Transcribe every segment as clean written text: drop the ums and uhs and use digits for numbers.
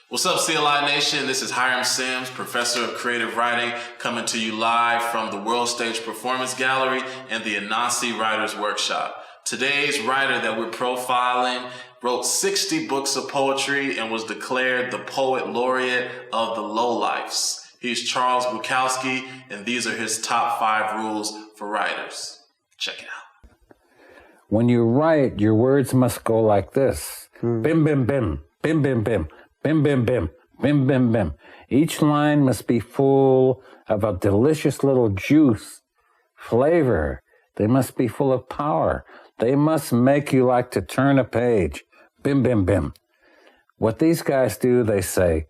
What's up, CLI Nation? This is Hiram Sims, Professor of Creative Writing, coming to you live from the World Stage Performance Gallery and the Anansi Writers Workshop. Today's writer that we're profiling wrote 60 books of poetry and was declared the Poet Laureate of the Lowlifes. He's Charles Bukowski, and these are his top 5 rules for writers. Check it out. When you write, your words must go like this. Bim, bim, bim, bim, bim, bim. Bim, bim, bim, bim, bim, bim. Each line must be full of a delicious little juice, flavor. They must be full of power. They must make you like to turn a page. Bim, bim, bim. What these guys do, they say,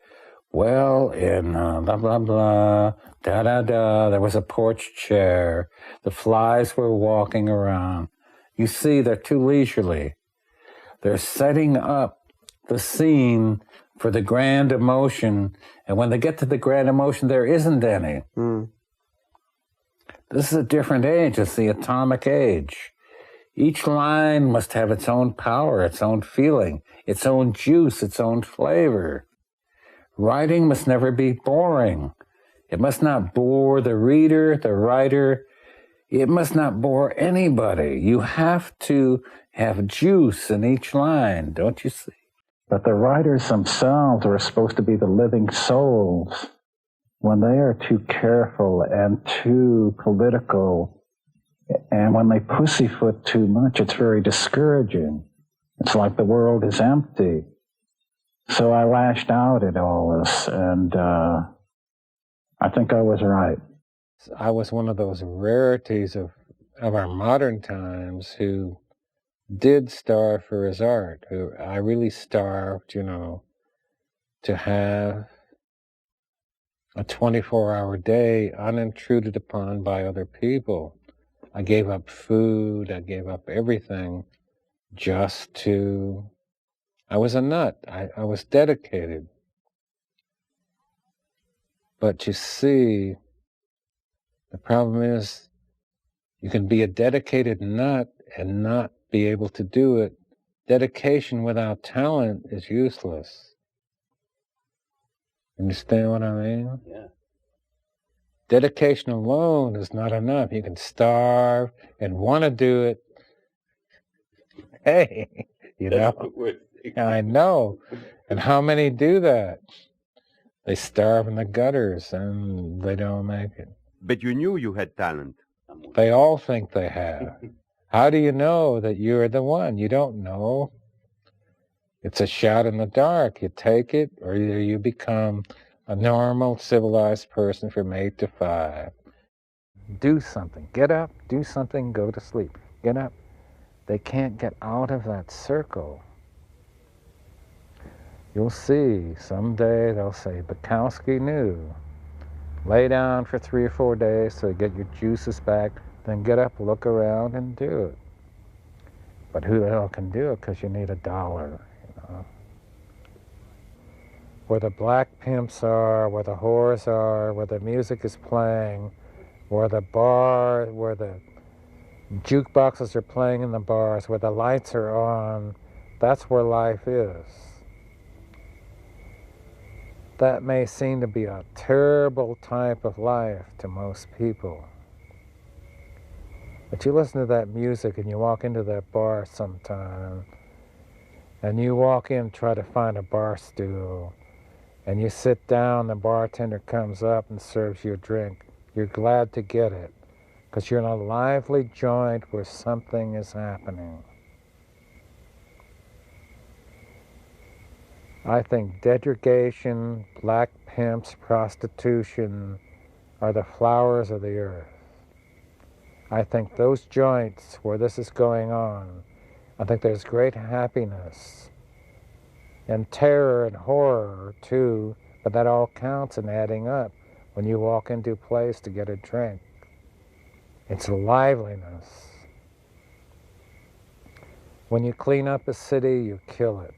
well, in blah, blah, blah, da, da, da, there was a porch chair. The flies were walking around. You see, they're too leisurely. They're setting up the scene for the grand emotion, and when they get to the grand emotion, there isn't any. This is a different age. It's the atomic age. Each line must have its own power, its own feeling, its own juice, its own flavor. Writing must never be boring. It must not bore the reader, the writer. It must not bore anybody. You have to have juice in each line, don't you see? But the writers themselves are supposed to be the living souls. When they are too careful and too political, and when they pussyfoot too much, it's very discouraging. It's like the world is empty. So I lashed out at all this, and I think I was right. I was one of those rarities of our modern times who did starve for his art. I really starved, to have a 24-hour day unintruded upon by other people. I gave up food, I gave up everything I was a nut. I was dedicated. But you see, the problem is you can be a dedicated nut and not be able to do it. Dedication without talent is useless. Understand what I mean? Yeah. Dedication alone is not enough. You can starve and want to do it. Hey, I know. And how many do that? They starve in the gutters and they don't make it. But you knew you had talent. They all think they have. How do you know that you're the one? You don't know. It's a shot in the dark. You take it, or you become a normal, civilized person from 8 to 5. Do something. Get up, do something, go to sleep. Get up. They can't get out of that circle. You'll see, someday they'll say, Bukowski knew. Lay down for 3 or 4 days so you get your juices back. Then get up, look around, and do it. But who the hell can do it? Because you need $1, Where the black pimps are, where the whores are, where the music is playing, where the jukeboxes are playing in the bars, where the lights are on, that's where life is. That may seem to be a terrible type of life to most people. But you listen to that music and you walk into that bar sometime, and you walk in, try to find a bar stool, and you sit down, the bartender comes up and serves you a drink. You're glad to get it, because you're in a lively joint where something is happening. I think degradation, black pimps, prostitution are the flowers of the earth. I think those joints where this is going on, I think there's great happiness and terror and horror too, but that all counts in adding up when you walk into a place to get a drink. It's liveliness. When you clean up a city, you kill it.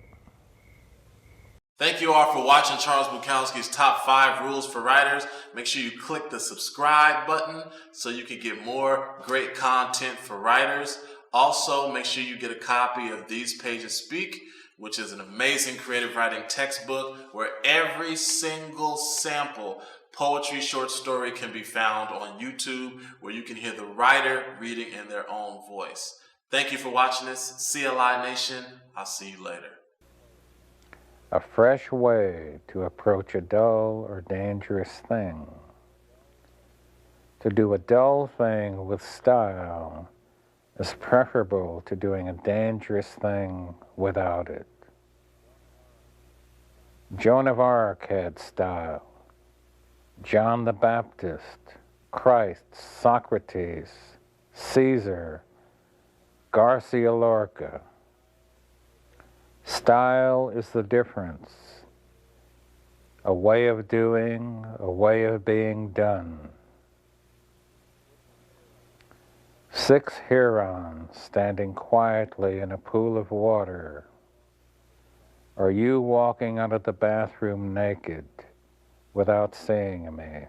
Thank you all for watching Charles Bukowski's Top 5 Rules for Writers. Make sure you click the subscribe button so you can get more great content for writers. Also, make sure you get a copy of These Pages Speak, which is an amazing creative writing textbook where every single sample poetry short story can be found on YouTube, where you can hear the writer reading in their own voice. Thank you for watching this. CLI Nation, I'll see you later. A fresh way to approach a dull or dangerous thing. To do a dull thing with style is preferable to doing a dangerous thing without it. Joan of Arc had style. John the Baptist, Christ, Socrates, Caesar, Garcia Lorca. Style is the difference. A way of doing, a way of being done. 6 herons standing quietly in a pool of water. Are you walking out of the bathroom naked without seeing me?